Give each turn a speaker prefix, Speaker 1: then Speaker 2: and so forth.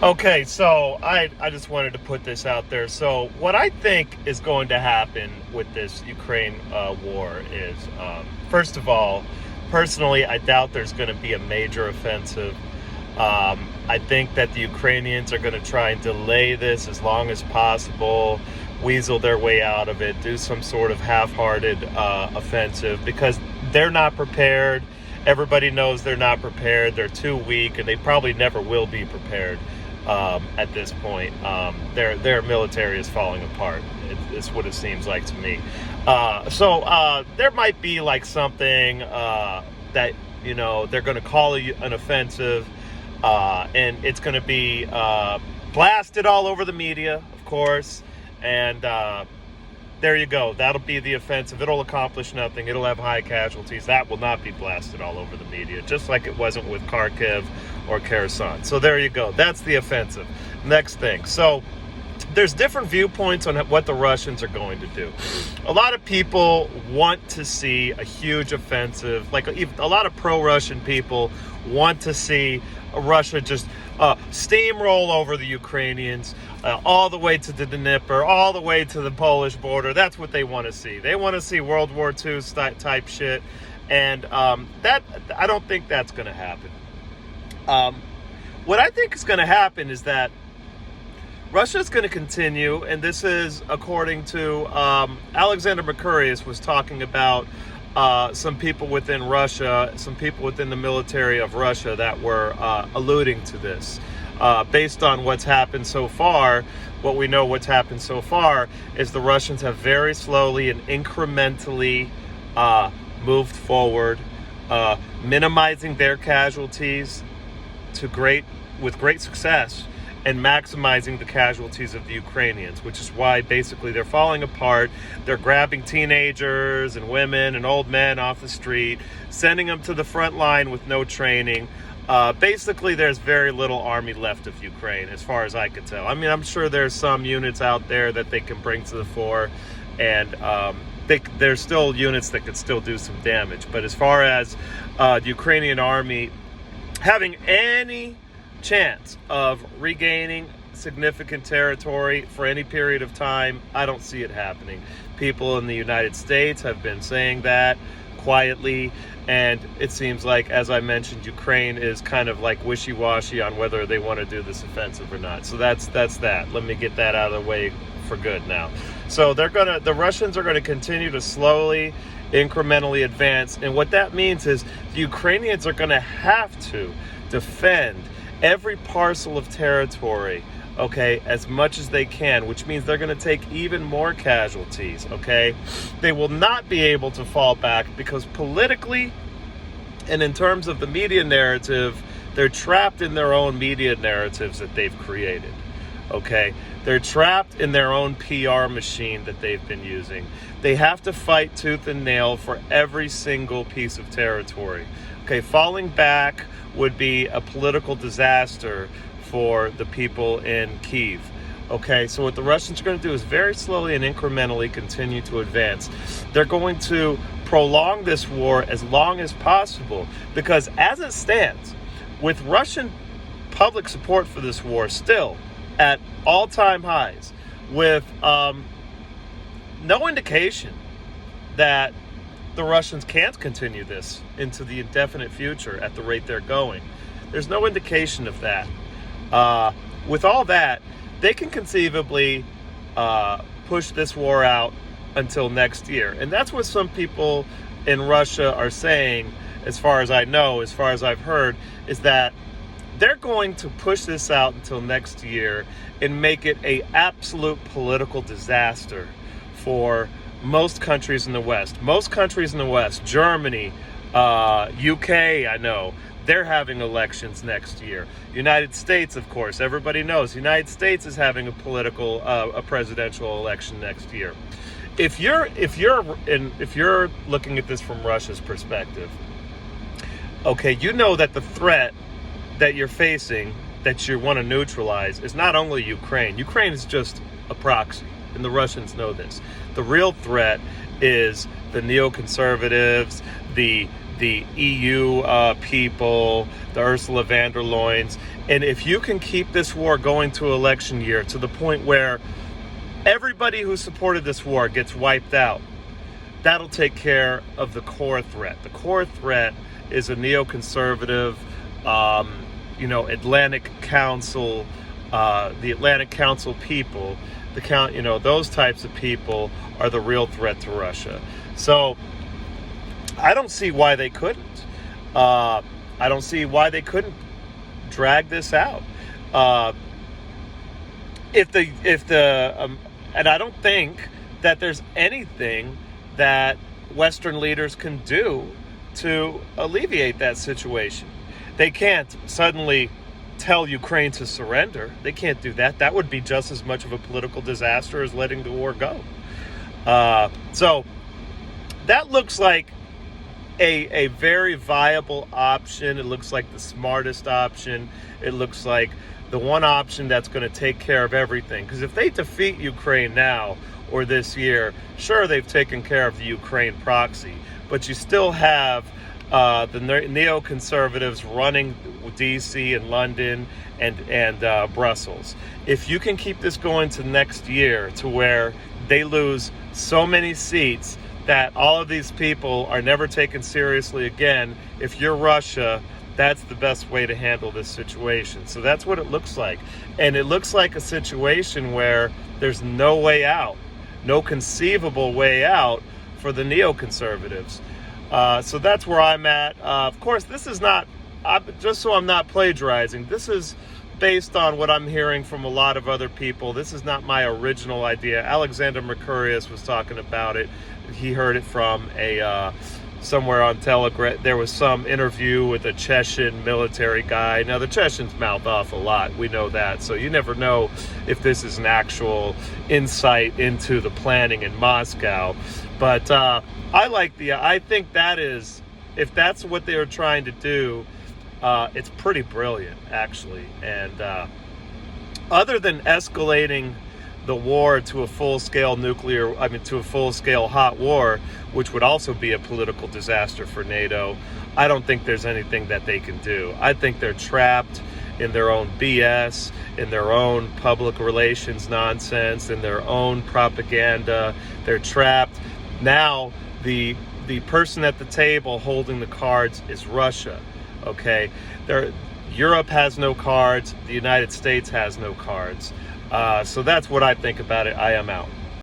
Speaker 1: Okay, so I just wanted to put this out there. So what I think is going to happen with this Ukraine war is, first of all, personally, I doubt there's going to be a major offensive. I think that the Ukrainians are going to try and delay this as long as possible, weasel their way out of it, do some sort of half-hearted offensive because they're not prepared. Everybody knows they're not prepared. They're too weak, and they probably never will be prepared at this point. Their military is falling apart. It's what it seems like to me. So there might be like something that they're going to call an offensive, and it's going to be blasted all over the media, of course, and there you go. That'll be the offensive. It'll accomplish nothing. It'll have high casualties. That will not be blasted all over the media, just like it wasn't with Kharkiv or Kherson. So there you go. That's the offensive. Next thing. So there's different viewpoints on what the Russians are going to do. A lot of people want to see a huge offensive. Like a lot of pro-Russian people want to see Russia just steamroll over the Ukrainians all the way to the Dnieper, all the way to the Polish border. That's what they want to see. They want to see World War II type shit, and that I don't think that's going to happen. What I think is going to happen is that Russia is going to continue, and this is according to Alexander Mercurius was talking about some people within Russia, some people within the military of Russia that were alluding to this. Based on what's happened so far, what we know what's happened so far is the Russians have very slowly and incrementally moved forward, minimizing their casualties with great success, and maximizing the casualties of the Ukrainians, which is why basically they're falling apart. They're grabbing teenagers and women and old men off the street, sending them to the front line with no training. Basically, there's very little army left of Ukraine, as far as I could tell. I mean, I'm sure there's some units out there that they can bring to the fore, and there's still units that could still do some damage. But as far as the Ukrainian army having any chance of regaining significant territory for any period of time, I don't see it happening. People in the United States have been saying that quietly, and it seems like, as I mentioned, Ukraine is kind of like wishy-washy on whether they want to do this offensive or not. So that's that. Let me get that out of the way for good now. So the Russians are going to continue to slowly, incrementally advance, and what that means is the Ukrainians are going to have to defend every parcel of territory, okay, as much as they can, which means they're going to take even more casualties, okay? They will not be able to fall back because politically and in terms of the media narrative, they're trapped in their own media narratives that they've created, okay? They're trapped in their own PR machine that they've been using. They have to fight tooth and nail for every single piece of territory. Okay, falling back would be a political disaster for the people in Kyiv. Okay, so what the Russians are going to do is very slowly and incrementally continue to advance. They're going to prolong this war as long as possible because as it stands, with Russian public support for this war still at all-time highs, with no indication that the Russians can't continue this into the indefinite future at the rate they're going. There's no indication of that. With all that, they can conceivably push this war out until next year. And that's what some people in Russia are saying, as far as I know, as far as I've heard, is that they're going to push this out until next year and make it an absolute political disaster for most countries in the West. Most countries in the West, Germany, UK, I know, they're having elections next year. United States, of course, everybody knows, United States is having a presidential election next year. If you're looking at this from Russia's perspective, okay, you know that the threat that you're facing, that you want to neutralize, is not only Ukraine. Ukraine is just a proxy, and the Russians know this. The real threat is the neoconservatives, the EU people, the Ursula von der Leyens, And if you can keep this war going to election year to the point where everybody who supported this war gets wiped out, that'll take care of the core threat. The core threat is a neoconservative, Atlantic Council, the Atlantic Council people, those types of people are the real threat to Russia. So I don't see why they couldn't. I don't see why they couldn't drag this out. And I don't think that there's anything that Western leaders can do to alleviate that situation. They can't suddenly tell Ukraine to surrender. They can't do that. That would be just as much of a political disaster as letting the war go. So that looks like a very viable option. It looks like the smartest option. It looks like the one option that's going to take care of everything. Because if they defeat Ukraine now or this year, sure, they've taken care of the Ukraine proxy, but you still have the neoconservatives running D.C. and London and Brussels. If you can keep this going to next year to where they lose so many seats that all of these people are never taken seriously again, if you're Russia, that's the best way to handle this situation. So that's what it looks like. And it looks like a situation where there's no way out, no conceivable way out for the neoconservatives. So that's where I'm at. Of course, this is not, just so I'm not plagiarizing, this is based on what I'm hearing from a lot of other people. This is not my original idea. Alexander Mercurius was talking about it. He heard it from somewhere on Telegram. There was some interview with a Chechen military guy. Now, the Chechens mouth off a lot. We know that. So you never know if this is an actual insight into the planning in Moscow. But I think that is, if that's what they were trying to do, it's pretty brilliant, actually. And other than escalating the war to a full-scale hot war, which would also be a political disaster for NATO, I don't think there's anything that they can do. I think they're trapped in their own BS, in their own public relations nonsense, in their own propaganda. They're trapped. Now, the person at the table holding the cards is Russia. Okay, Europe has no cards. The United States has no cards. So that's what I think about it. I am out.